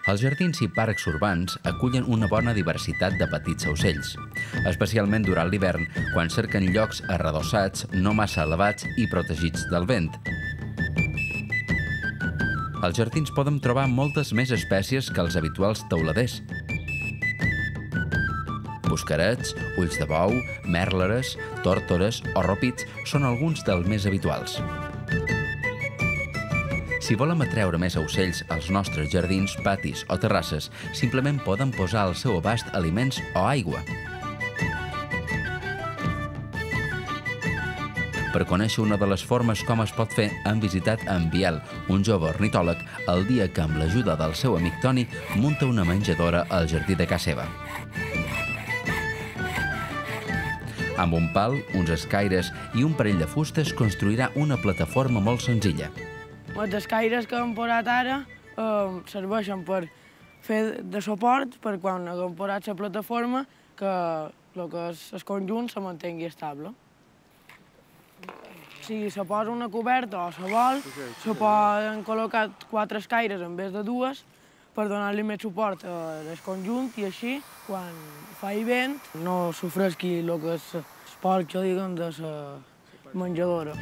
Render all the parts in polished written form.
Els jardins i parcs urbans acullen una bona diversitat de petits aucells, especialment durant l'hivern, quan cerquen llocs arredossats, no massa elevats i protegits del vent. Als jardins podem trobar moltes més espècies que els habituals teuladers. Buscarets, ulls de bou, mèrleres, tórtores o ròpids són alguns dels més habituals. Si volem atreure més aucells als nostres jardins, patis o terrasses, simplement poden posar al seu abast aliments o aigua. Per conèixer una de les formes com es pot fer, hem visitat en Biel, un jove ornitòleg, el dia que amb l'ajuda del seu amic Toni munta una menjadora al jardí de casa seva. Amb un pal, uns escaires i un parell de fustes construirà una plataforma molt senzilla. Els escaires que hem posat ara serveixen per fer de suport per quan haguem posat la plataforma que el que és el conjunt se mantengui estable. Si se posa una coberta o se vol, se poden col·locar 4 escaires en vez de 2 per donar-li més suport al conjunt i així, quan fa vent, no sofresqui el que és el porxo, diguem, de la menjadora.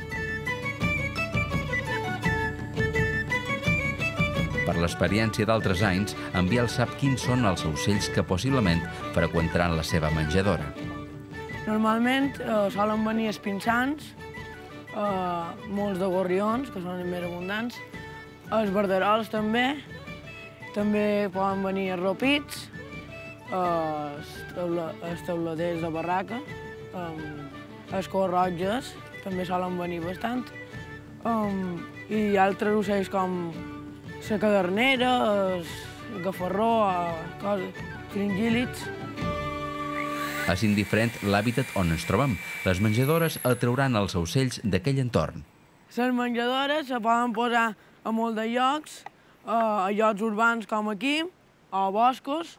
Per l'experiència d'altres anys, en Biel sap quins són els aucells que possiblement freqüentaran la seva menjadora. Normalment solen venir els pinsans, molts de gorrions, que són els més abundants, els verderols també poden venir els ròpids, els teuladers de barraca, els corroges també solen venir bastant, i altres ocells com la cadernera, el gafarró, fringíl·lids. És indiferent l'hàbitat on ens trobem. Les menjadores atrauran els aucells d'aquell entorn. Les menjadores se poden posar a molt de llocs, a llocs urbans com aquí, o a boscos,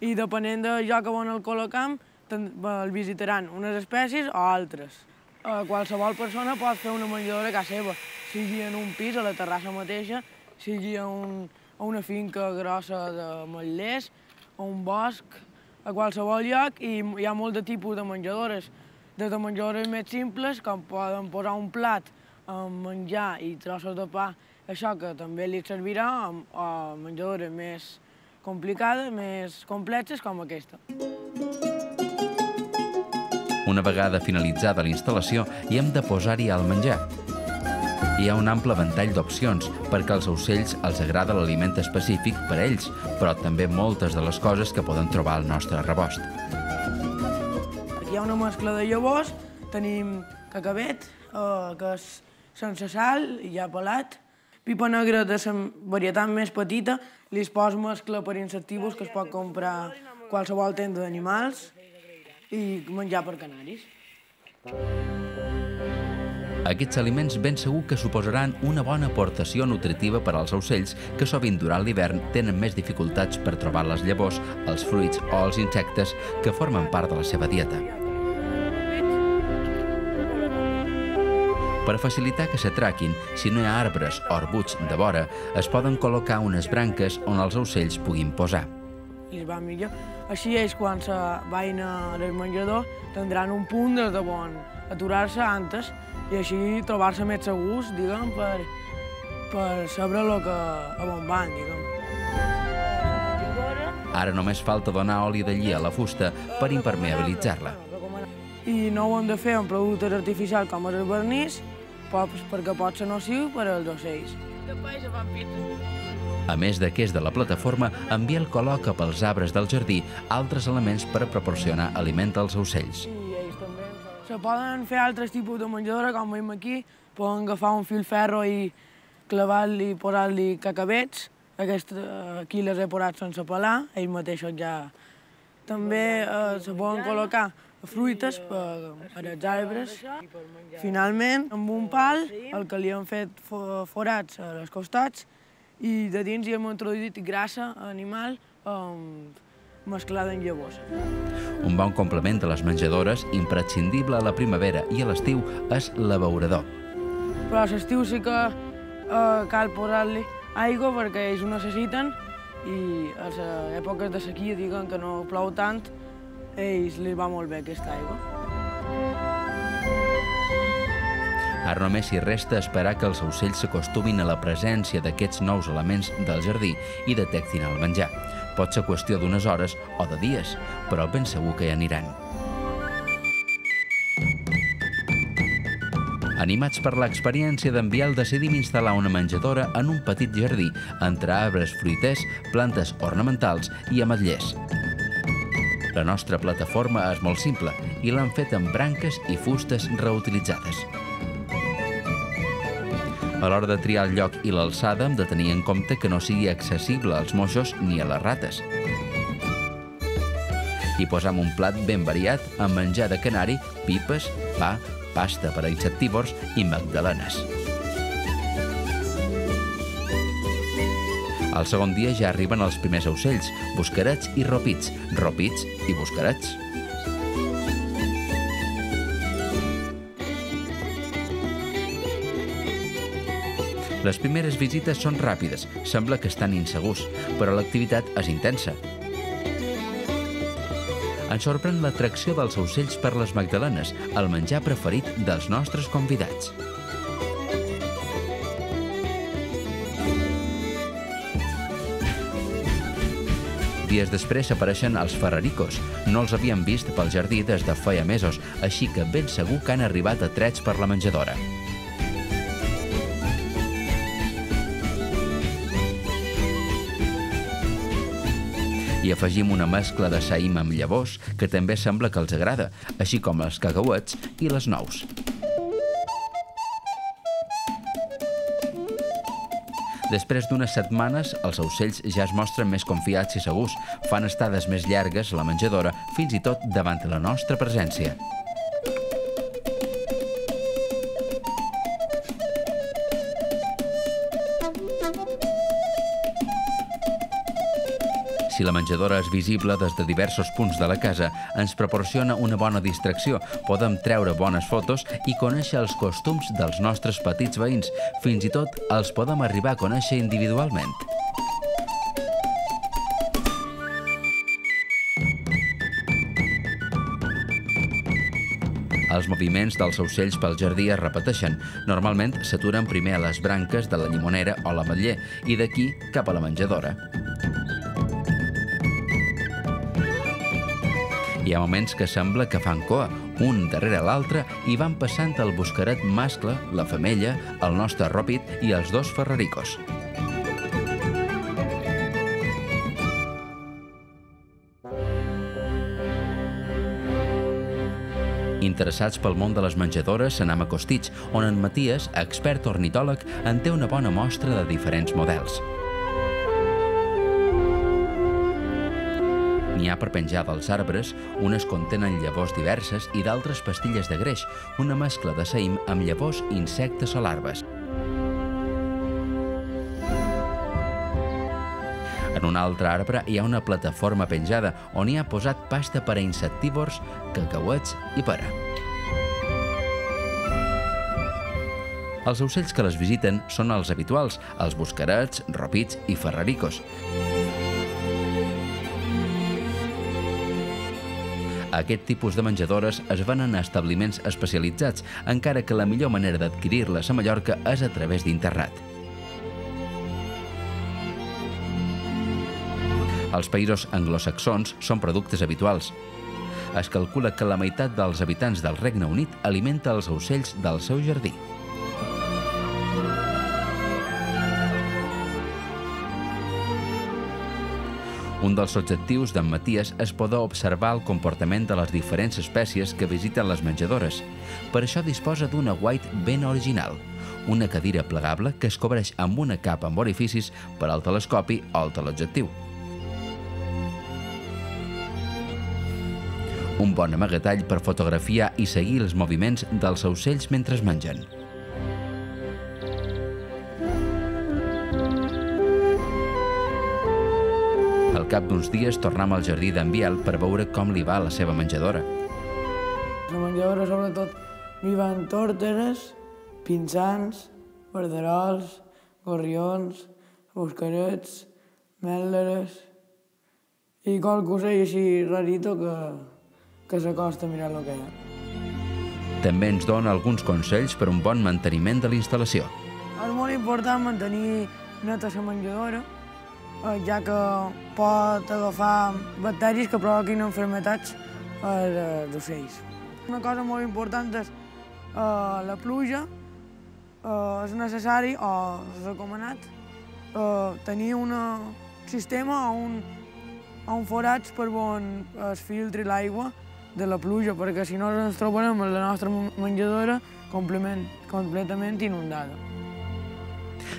i depenent del lloc on el col·locam, el visitaran unes espècies o altres. Qualsevol persona pot fer una menjadora a casa seva, sigui en un pis, a la terrassa mateixa, sigui a una finca grossa de metllers, a un bosc, a qualsevol lloc, i hi ha molt de tipus de menjadores. Des de menjadores més simples, com poden posar un plat amb menjar i trossos de pa, això que també li servirà, o menjadores més complicades, més complexes, com aquesta. Una vegada finalitzada la instal·lació, hi hem de posar-hi el menjar. Hi ha un ample ventall d'opcions perquè als aucells els agrada l'aliment específic per a ells, però també moltes de les coses que poden trobar al nostre rebost. Aquí hi ha una mescla de llavors, tenim cacabet, que és sense sal i ja pelat, pipa negra de la varietat més petita, li es posa mescla per insectívors que es pot comprar a qualsevol tenda d'animals i menjar per canaris. Aquests aliments ben segur que suposaran una bona aportació nutritiva per als aucells que sovint durant l'hivern tenen més dificultats per trobar les llavors, els fruits o els insectes que formen part de la seva dieta. Per facilitar que s'atraquin, si no hi ha arbres o arbusts de vora, es poden col·locar unes branques on els aucells puguin posar. I va millor. Així ells, quan se vagin al menjador, tindran un punt des d'on aturar-se antes i així trobar-se més segurs, diguem, per saber on van, diguem. Ara només falta donar oli de lli a la fusta per impermeabilitzar-la. I no ho hem de fer amb productes artificials com el vernís, perquè pot ser nociu per als ocells. A més d'aquest de la plataforma, en Biel col·loca pels arbres del jardí altres elements per proporcionar aliment als aucells. Se poden fer altres tipus de menjadora, com veiem aquí. Poden agafar un filferro i clavar-li i posar-li cacabets. Aquí les he posat sense pelar, ells mateixos ja. També se poden col·locar fruites per als arbres. Finalment, amb un pal, el que li hem fet forats als costats, i de dins hi hem introduït grassa animal mesclada amb llavors. Un bon complement de les menjadores, imprescindible a la primavera i a l'estiu, és l'abeurador. Però a l'estiu sí que cal posar-li aigua perquè ells ho necessiten i a les èpoques de sequia, diguem que no plou tant, ells li va molt bé aquesta aigua. Ara només hi resta esperar que els ocells s'acostumin a la presència d'aquests nous elements del jardí i detectin el menjar. Pot ser qüestió d'unes hores o de dies, però ben segur que hi aniran. Animats per l'experiència d'en Biel, decidim instal·lar una menjadora en un petit jardí entre arbres fruiters, plantes ornamentals i ametllers. La nostra plataforma és molt simple i l'han fet amb branques i fustes reutilitzades. A l'hora de triar el lloc i l'alçada hem de tenir en compte que no sigui accessible als moixos ni a les rates. Hi posam un plat ben variat amb menjar de canari, pipes, pa, pasta per a insectívors i magdalenes. Al segon dia ja arriben els primers ocells, buscarets i ropits, ropits i buscarets. Les primeres visites són ràpides, sembla que estan insegurs, però l'activitat és intensa. Ens sorprèn l'atracció dels ocells per les magdalenes, el menjar preferit dels nostres convidats. Dies després apareixen els ferraricos. No els havien vist pel jardí des de feia mesos, així que ben segur que han arribat atrets per la menjadora. I afegim una mescla de saïm amb llavors, que també sembla que els agrada, així com els cacauets i les nous. Després d'unes setmanes, els ocells ja es mostren més confiats i segurs, fan estades més llargues a la menjadora, fins i tot davant la nostra presència. Si la menjadora és visible des de diversos punts de la casa, ens proporciona una bona distracció, podem treure bones fotos i conèixer els costums dels nostres petits veïns. Fins i tot els podem arribar a conèixer individualment. Els moviments dels ocells pel jardí es repeteixen. Normalment s'aturen primer a les branques de la llimonera o l'ametller i d'aquí cap a la menjadora. Hi ha moments que sembla que fan cua, un darrere l'altre, i van passant el buscaret mascle, la femella, el nostre ròpit i els dos ferraricos. Interessats pel món de les menjadores, anem a Costitx, on en Maties, expert ornitòleg, en té una bona mostra de diferents models. N'hi ha per penjar dels arbres, unes contenen llavors diverses i d'altres pastilles de greix, una mescla de saïm amb llavors, insectes o larves. En un altre arbre hi ha una plataforma penjada on hi ha posat pasta per a insectívors, cacauets i pera. Els ocells que les visiten són els habituals, els buscarets, ropits i ferraricos. Aquest tipus de menjadores es venen a establiments especialitzats, encara que la millor manera d'adquirir-les a Mallorca és a través d'internet. Als països anglosaxons són productes habituals. Es calcula que la meitat dels habitants del Regne Unit alimenta els ocells del seu jardí. Un dels objectius d'en Maties és poder observar el comportament de les diferents espècies que visiten les menjadores. Per això disposa d'una white ben original, una cadira plegable que es cobreix amb una capa amb orificis per al telescopi o el teleobjectiu. Un bon amagatall per fotografiar i seguir els moviments dels ocells mentre mengen. Al cap d'uns dies tornem al jardí d'en Biel per veure com li va a la seva menjadora. La menjadora, sobretot, m'hi van tórteres, pinsans, verderols, gorrions, buscarets, mèl·leres i qualque ocell així rarito que s'acosta a mirar el que hi ha. També ens dona alguns consells per un bon manteniment de la instal·lació. És molt important mantenir neta la menjadora, ja que pot agafar bacteris que provoquin malalties als ocells. Una cosa molt important és la pluja. És necessari o és recomanat tenir un sistema o un forat per on es filtri l'aigua de la pluja, perquè si no ens trobarem la nostra menjadora completament inundada.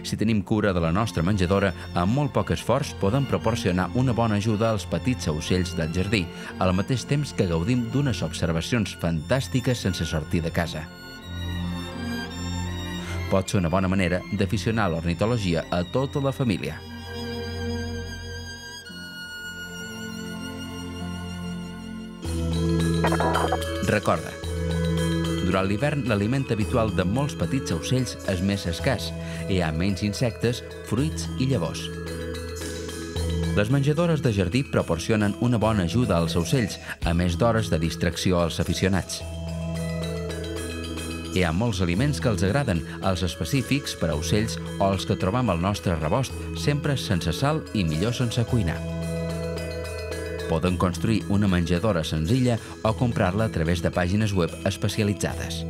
Si tenim cura de la nostra menjadora, amb molt poc esforç podem proporcionar una bona ajuda als petits ocells del jardí, al mateix temps que gaudim d'unes observacions fantàstiques sense sortir de casa. Pot ser una bona manera d'aficionar a l'ornitologia a tota la família. Recorda, durant l'hivern l'aliment habitual de molts petits ocells és més escàs. Hi ha menys insectes, fruits i llavors. Les menjadores de jardí proporcionen una bona ajuda als ocells, a més d'hores de distracció als aficionats. Hi ha molts aliments que els agraden, els específics per a ocells o els que trobam al nostre rebost, sempre sense sal i millor sense cuinar. Poden construir una menjadora senzilla o comprar-la a través de pàgines web especialitzades.